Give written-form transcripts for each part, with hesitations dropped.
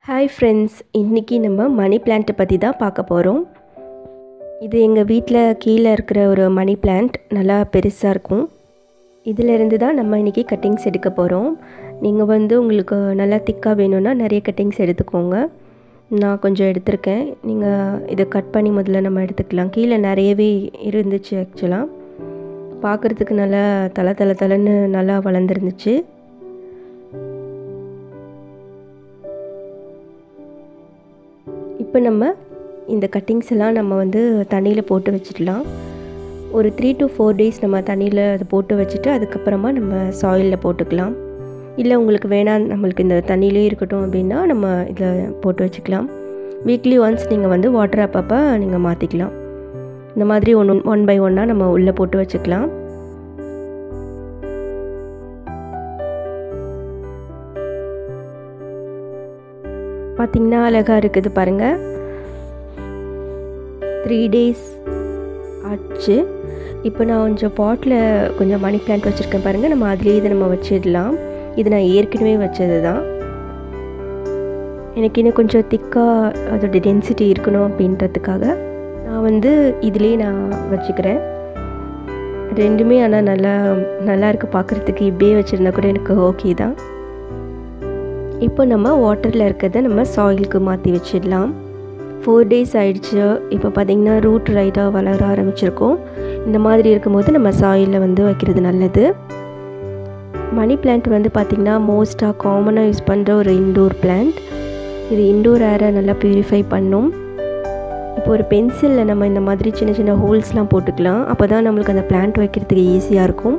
Hi friends, இன்றைக்கி நம்ம மணி பிளான்ட்டை பற்றி தான் பார்க்க போகிறோம். இது எங்கள் வீட்டில் கீழே இருக்கிற ஒரு மணி பிளான்ட், நல்லா பெருசாக இருக்கும். இதிலேருந்து தான் நம்ம இன்றைக்கி கட்டிங்ஸ் எடுக்க போகிறோம். நீங்கள் உங்களுக்கு நல்லா திக்காக வேணும்னா நிறைய கட்டிங்ஸ் எடுத்துக்கோங்க. நான் கொஞ்சம் எடுத்திருக்கேன். நீங்கள் இதை கட் பண்ணி முதல்ல நம்ம எடுத்துக்கலாம். கீழே நிறையவே இருந்துச்சு. ஆக்சுவலாக பார்க்குறதுக்கு நல்லா தலை நல்லா வளர்ந்துருந்துச்சு. இப்போ நம்ம இந்த கட்டிங்ஸ் எல்லாம் நம்ம தண்ணியில் போட்டு வச்சிடலாம். ஒரு 3 to 4 days நம்ம தண்ணியில் அதை போட்டு வச்சுட்டு அதுக்கப்புறமா நம்ம சாயிலில் போட்டுக்கலாம். இல்லை உங்களுக்கு வேணாம், நம்மளுக்கு இந்த தண்ணியிலே இருக்கட்டும் அப்படின்னா நம்ம இதில் போட்டு வச்சுக்கலாம். வீக்லி ஒன்ஸ் நீங்கள் வாட்டர் அப்பப்போ நீங்கள் மாற்றிக்கலாம். இந்த மாதிரி ஒன் பை ஒன்னாக நம்ம உள்ளே போட்டு வச்சுக்கலாம். பார்த்திங்கன்னா அழகாக இருக்குது பாருங்கள். 3 days ஆச்சு. இப்போ நான் கொஞ்சம் பாட்டில் கொஞ்சம் மணி பிளான்ட் வச்சுருக்கேன் பாருங்கள். நம்ம அதுலேயே இதை நம்ம வச்சிடலாம். இது நான் ஏற்கனவே வச்சது தான். எனக்கு இன்னும் கொஞ்சம் திக்காக அதோட டென்சிட்டி இருக்கணும் அப்படின்றதுக்காக நான் இதுலேயே நான் வச்சுக்கிறேன். ரெண்டுமே ஆனால் நல்லா இருக்குது பார்க்குறதுக்கு. இப்படியே வச்சுருந்தா கூட எனக்கு ஓகே தான். இப்போ நம்ம வாட்டரில் இருக்கிறத நம்ம சாயிலுக்கு மாற்றி வச்சிடலாம். 4 days ஆயிடுச்சு. இப்போ பார்த்திங்கன்னா ரூட் ரைட்டாக வளர ஆரம்பிச்சிருக்கோம். இந்த மாதிரி இருக்கும்போது நம்ம சாயிலில் வைக்கிறது நல்லது. மணி பிளான்ட் பார்த்திங்கன்னா மோஸ்ட்டாக காமனாக யூஸ் பண்ணுற ஒரு இன்டோர் பிளான்ட். இது இன்டோர் ஏரை நல்லா ப்யூரிஃபை பண்ணும். இப்போ ஒரு பென்சிலில் நம்ம இந்த மாதிரி சின்ன சின்ன ஹோல்ஸ்லாம் போட்டுக்கலாம். அப்போ தான் நம்மளுக்கு அந்த பிளான்ட் வைக்கிறதுக்கு ஈஸியாக இருக்கும்.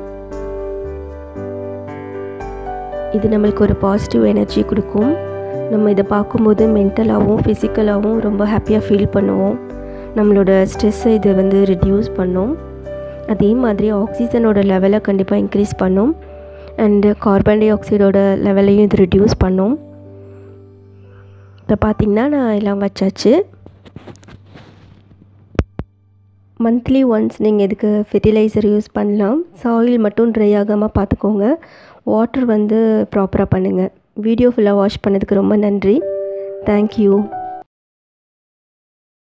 இது நம்மளுக்கு ஒரு பாசிட்டிவ் எனர்ஜி கொடுக்கும். நம்ம இதை பார்க்கும்போது மென்டலாகவும் ஃபிசிக்கலாகவும் ரொம்ப ஹாப்பியாக ஃபீல் பண்ணுவோம். நம்மளோட ஸ்ட்ரெஸ்ஸை இது ரெடியூஸ் பண்ணும். அதே மாதிரி ஆக்சிஜனோட லெவலை கண்டிப்பாக இன்க்ரீஸ் பண்ணும். அண்டு கார்பன் டை ஆக்சைடோட லெவலையும் இது ரெடியூஸ் பண்ணும். இப்போ பார்த்திங்கன்னா நான் எல்லாம் வச்சாச்சு. மந்த்லி ஒன்ஸ் நீங்கள் இதுக்கு ஃபெர்டிலைசர் யூஸ் பண்ணலாம். சாயில் மட்டும் ட்ரை ஆகாமல் பார்த்துக்கோங்க. வாட்டர் ப்ராப்பராக பண்ணுங்கள். வீடியோ ஃபுல்லாக வாட்ச் பண்ணதுக்கு ரொம்ப நன்றி. தேங்க்யூ.